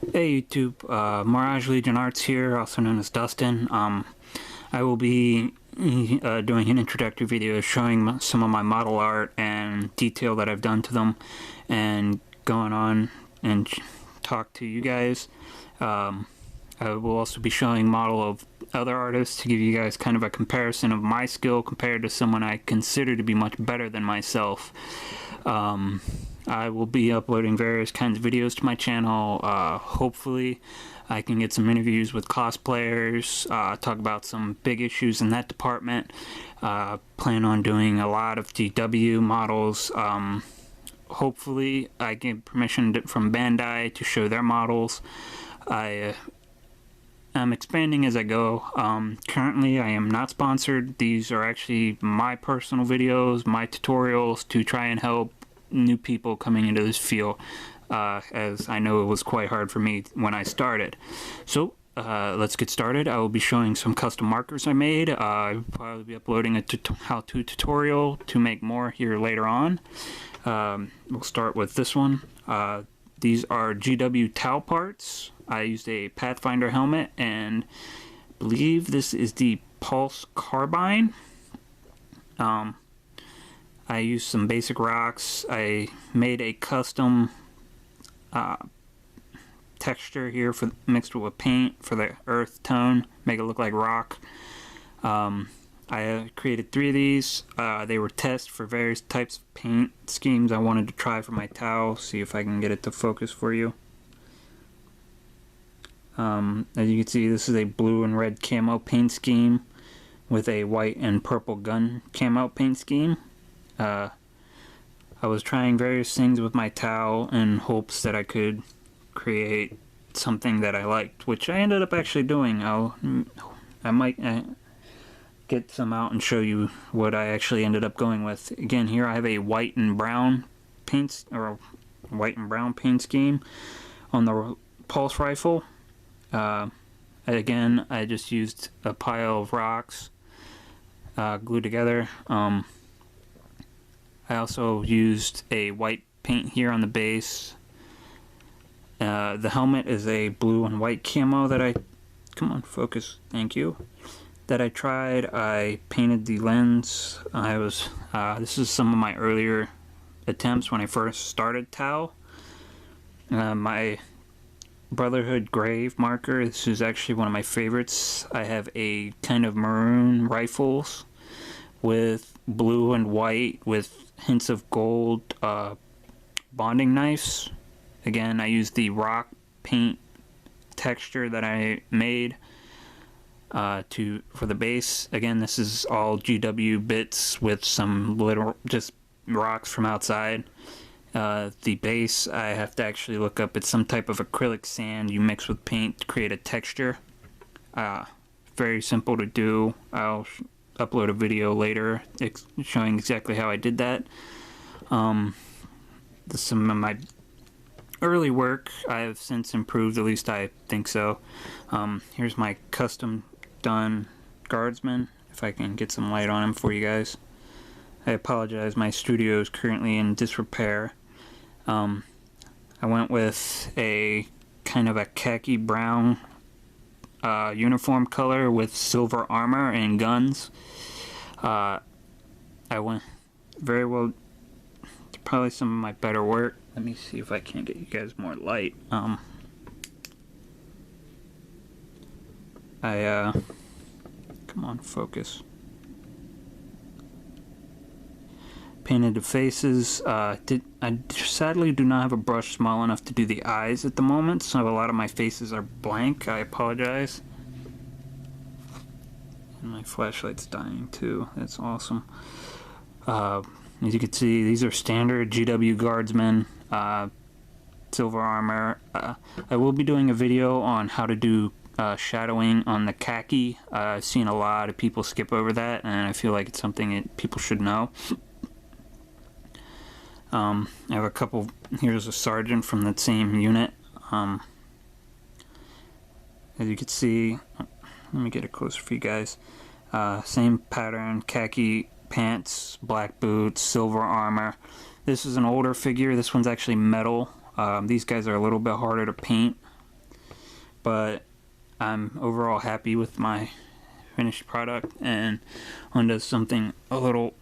Hey YouTube, Mirage Legion Arts here, also known as Dustin. I will be doing an introductory video showing some of my model art and detail that I've done to them, and going on and talk to you guys. I will also be showing model of other artists to give you guys kind of a comparison of my skill compared to someone I consider to be much better than myself. I will be uploading various kinds of videos to my channel. Hopefully I can get some interviews with cosplayers, talk about some big issues in that department. Plan on doing a lot of GW models. Hopefully I get permission from Bandai to show their models. I'm expanding as I go. Currently I am not sponsored. These are actually my personal videos, my tutorials to try and help new people coming into this field, as I know it was quite hard for me when I started. So let's get started. I will be showing some custom markers I made. I'll probably be uploading a how-to tutorial to make more here later on. We'll start with this one. These are GW Tau parts. I used a Pathfinder helmet, and I believe this is the Pulse Carbine. I used some basic rocks. I made a custom texture here mixed with paint for the earth tone, make it look like rock. I created 3 of these. They were tests for various types of paint schemes I wanted to try for my Tau. See if I can get it to focus for you. As you can see, this is a blue and red camo paint scheme with a white and purple gun camo paint scheme. I was trying various things with my Tau in hopes that I could create something that I liked, which I ended up actually doing. I might get some out and show you what I actually ended up going with. Again, here I have a white and brown paint, or white and brown paint scheme on the pulse rifle. Again, I just used a pile of rocks glued together. I also used a white paint here on the base. The helmet is a blue and white camo that come on, focus, thank you, that I tried. I painted the lens. This is some of my earlier attempts when I first started Tau. My Brotherhood Grave marker, this is actually one of my favorites. I have a kind of maroon rifles with blue and white with hints of gold bonding knives. Again, I used the rock paint texture that I made for the base. Again, this is all GW bits with some little just rocks from outside. The base, I have to actually look up. It's some type of acrylic sand you mix with paint to create a texture. Very simple to do. I'll upload a video later showing exactly how I did that. Some of my early work I have since improved, at least I think so. Here's my custom done guardsman, if I can get some light on him for you guys. I apologize, my studio is currently in disrepair. I went with a kind of a khaki brown uniform color with silver armor and guns. I went very well, probably some of my better work. Let me see if I can get you guys more light. Come on, focus. Painted the faces. I sadly do not have a brush small enough to do the eyes at the moment, so a lot of my faces are blank. I apologize. And my flashlight's dying too. That's awesome. As you can see, these are standard GW guardsmen, silver armor. I will be doing a video on how to do shadowing on the khaki. I've seen a lot of people skip over that, and I feel like it's something that people should know. I have a couple. Here's a sergeant from that same unit. As you can see, let me get it closer for you guys. Same pattern, khaki pants, black boots, silver armor. This is an older figure. This one's actually metal. These guys are a little bit harder to paint. but I'm overall happy with my finished product. And onto something a little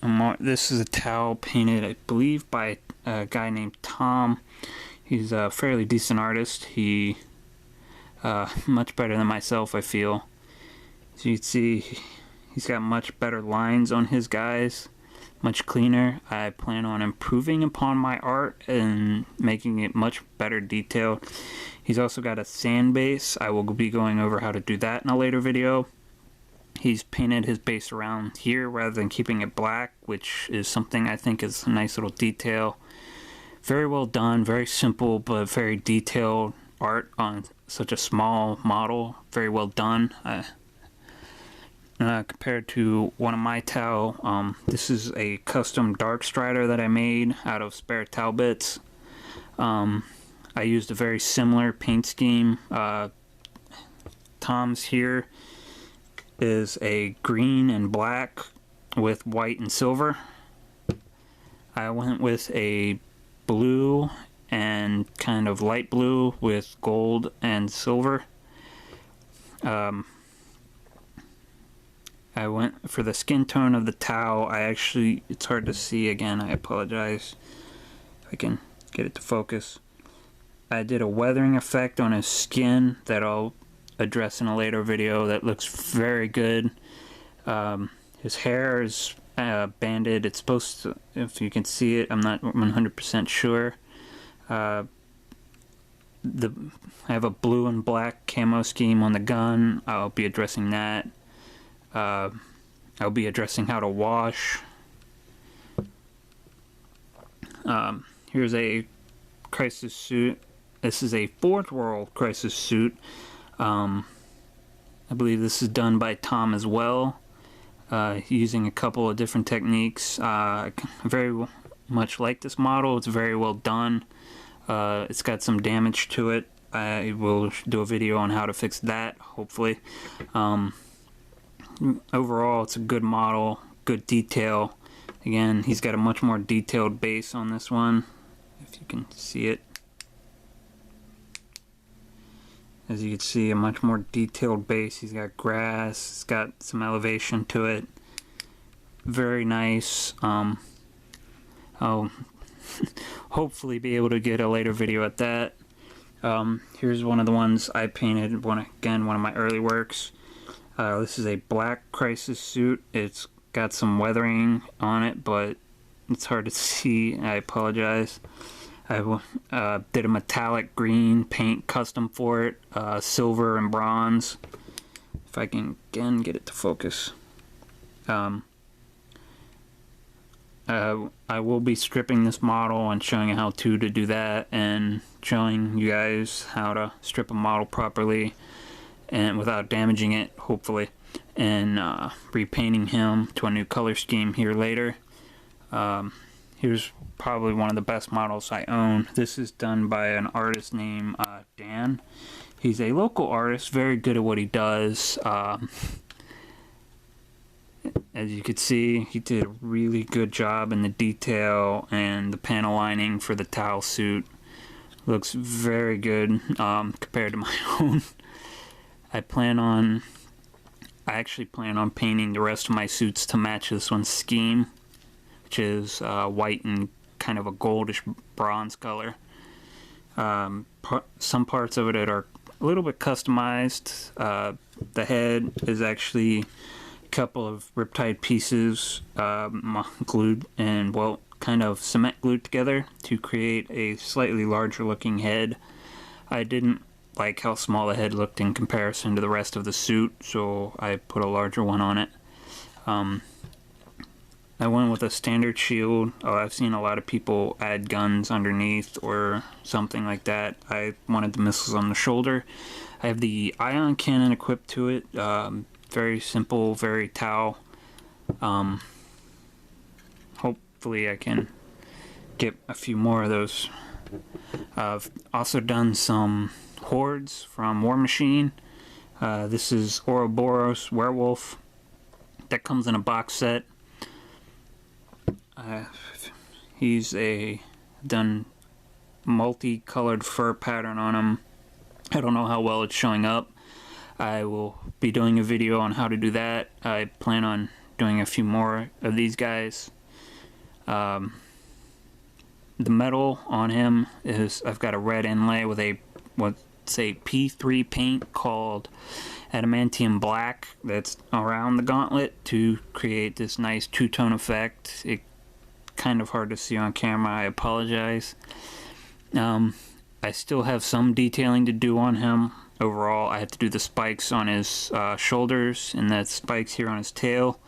more. This is a towel painted, I believe, by a guy named Tom. He's a fairly decent artist. He much better than myself, I feel. As you can see, he's got much better lines on his guys, much cleaner. I plan on improving upon my art and making it much better detailed. He's also got a sand base. I will be going over how to do that in a later video. He's painted his base around here rather than keeping it black, which is something I think is a nice little detail. Very well done, very simple but very detailed art on such a small model. Very well done. Compared to one of my towel, this is a custom dark strider that I made out of spare towel bits. I used a very similar paint scheme. Tom's here is a green and black with white and silver. I went with a blue and kind of light blue with gold and silver. I went for the skin tone of the towel. It's hard to see again, I apologize. If I can get it to focus. I did a weathering effect on his skin that I'll address in a later video that looks very good. His hair is banded. It's supposed to, if you can see it, I'm not 100% sure. I have a blue and black camo scheme on the gun. I'll be addressing that. I'll be addressing how to wash. Here's a crisis suit. This is a Forge World crisis suit. I believe this is done by Tom as well, using a couple of different techniques. I very much like this model. It's very well done. It's got some damage to it. I will do a video on how to fix that, hopefully. Overall, it's a good model, good detail. Again, he's got a much more detailed base on this one, if you can see it. As you can see, a much more detailed base. He's got grass, it's got some elevation to it. Very nice. I'll hopefully be able to get a later video at that. Here's one of the ones I painted, one of my early works. This is a black crisis suit. It's got some weathering on it, but it's hard to see. I apologize. I did a metallic green paint custom for it, silver and bronze. If I can again get it to focus. I will be stripping this model and showing you how to do that, and showing you guys how to strip a model properly and without damaging it, hopefully, and repainting him to a new color scheme here later. Here's probably one of the best models I own. This is done by an artist named Dan. He's a local artist, very good at what he does. As you can see, he did a really good job in the detail and the panel lining for the towel suit. Looks very good compared to my own. I actually plan on painting the rest of my suits to match this one's scheme, which is white and kind of a goldish bronze color. Some parts of it are a little bit customized. The head is actually a couple of Riptide pieces glued and, well, kind of cement glued together to create a slightly larger looking head. I didn't like how small the head looked in comparison to the rest of the suit, so I put a larger one on it. I went with a standard shield. I've seen a lot of people add guns underneath or something like that. I wanted the missiles on the shoulder. I have the ion cannon equipped to it. Very simple, very towel. Hopefully I can get a few more of those. I've also done some hordes from War Machine. This is Ouroboros Werewolf. That comes in a box set. He's done multicolored fur pattern on him. I don't know how well it's showing up. I will be doing a video on how to do that. I plan on doing a few more of these guys. The metal on him is, I've got a red inlay with a, what's a P3 paint called Adamantium Black that's around the gauntlet to create this nice two-tone effect. It's kind of hard to see on camera, I apologize. I still have some detailing to do on him. Overall, I have to do the spikes on his shoulders and the spikes here on his tail.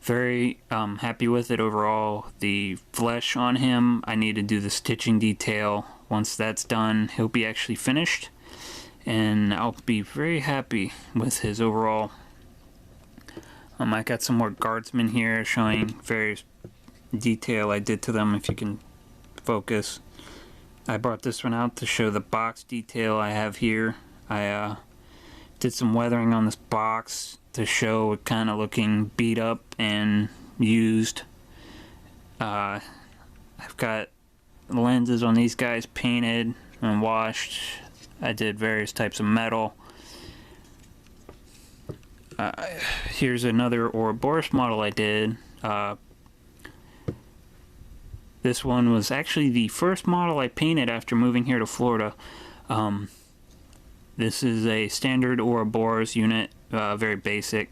Very happy with it overall. The flesh on him, I need to do the stitching detail. Once that's done, he'll be actually finished, and I'll be very happy with his overall. I got some more guardsmen here showing various detail I did to them, if you can focus. I brought this one out to show the box detail I have here. I did some weathering on this box to show it kind of looking beat up and used. I've got lenses on these guys painted and washed. I did various types of metal. Here's another Ouroboros model I did. This one was actually the first model I painted after moving here to Florida. This is a standard Ouroboros unit, very basic.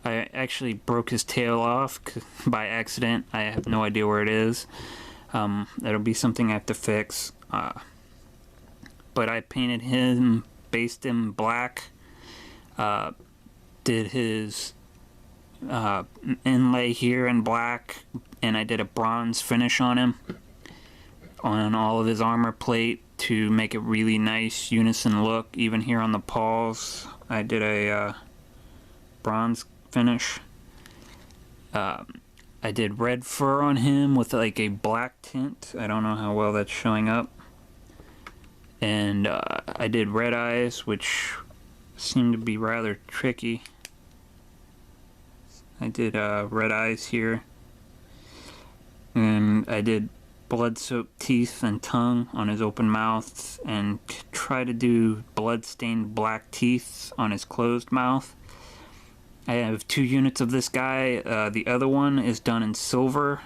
I actually broke his tail off by accident. I have no idea where it is. That'll be something I have to fix. But I painted him, based him black, did his inlay here in black, and I did a bronze finish on him on all of his armor plate to make a really nice unison look. Even here on the paws, I did a bronze finish. I did red fur on him with like a black tint. I don't know how well that's showing up. And I did red eyes, which seemed to be rather tricky. I did red eyes here, and I did blood-soaked teeth and tongue on his open mouth, and try to do blood-stained black teeth on his closed mouth. I have 2 units of this guy. The other one is done in silver.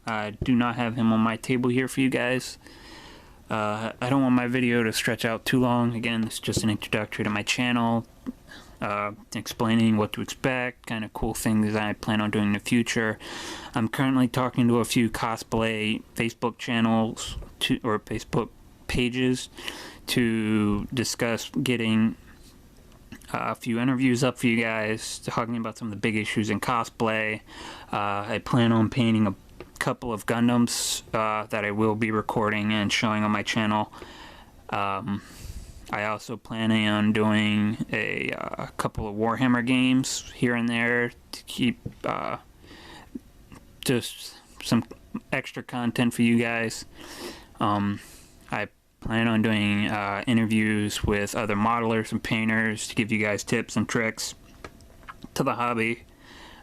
I do not have him on my table here for you guys. I don't want my video to stretch out too long. Again, it's just an introductory to my channel, explaining what to expect, kind of cool things I plan on doing in the future. I'm currently talking to a few cosplay Facebook channels or Facebook pages to discuss getting a few interviews up for you guys, talking about some of the big issues in cosplay. I plan on painting a couple of Gundams that I will be recording and showing on my channel. I also planning on doing a couple of Warhammer games here and there to keep just some extra content for you guys. I plan on doing interviews with other modelers and painters to give you guys tips and tricks to the hobby.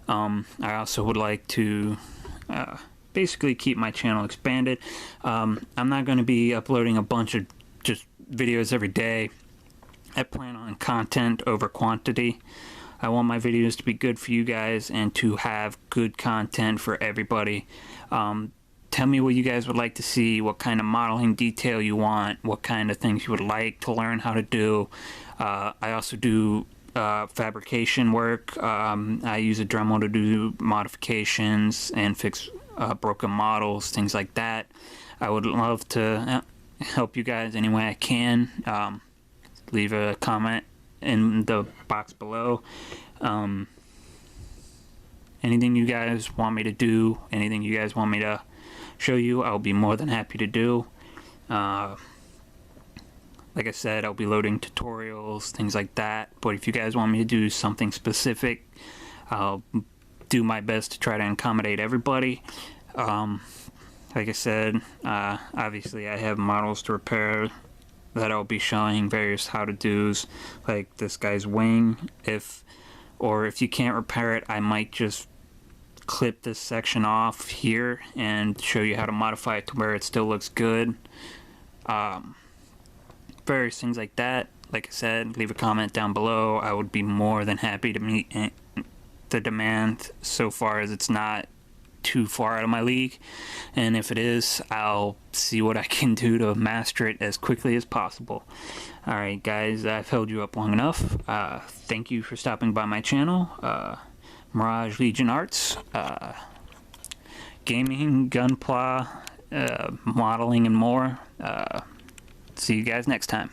I also would like to basically keep my channel expanded. I'm not going to be uploading a bunch of just videos every day. I plan on content over quantity. I want my videos to be good for you guys and to have good content for everybody. Tell me what you guys would like to see, what kind of modeling detail you want, what kind of things you would like to learn how to do. I also do fabrication work. I use a Dremel to do modifications and fix broken models, things like that. I would love to help you guys any way I can. Leave a comment in the box below. Anything you guys want me to do, anything you guys want me to show you, I'll be more than happy to do. Like I said, I'll be loading tutorials, things like that. But if you guys want me to do something specific, I'll do my best to try to accommodate everybody. Like I said, obviously I have models to repair that I'll be showing various how-to-dos, like this guy's wing. If you can't repair it, I might just clip this section off here and show you how to modify it to where it still looks good. Various things like that. like I said, leave a comment down below. I would be more than happy to meet the demand, so far as it's not too far out of my league, and if it is, I'll see what I can do to master it as quickly as possible. Alright guys, I've held you up long enough. Thank you for stopping by my channel. Mirage Legion Arts, gaming, gunpla, modeling, and more. See you guys next time.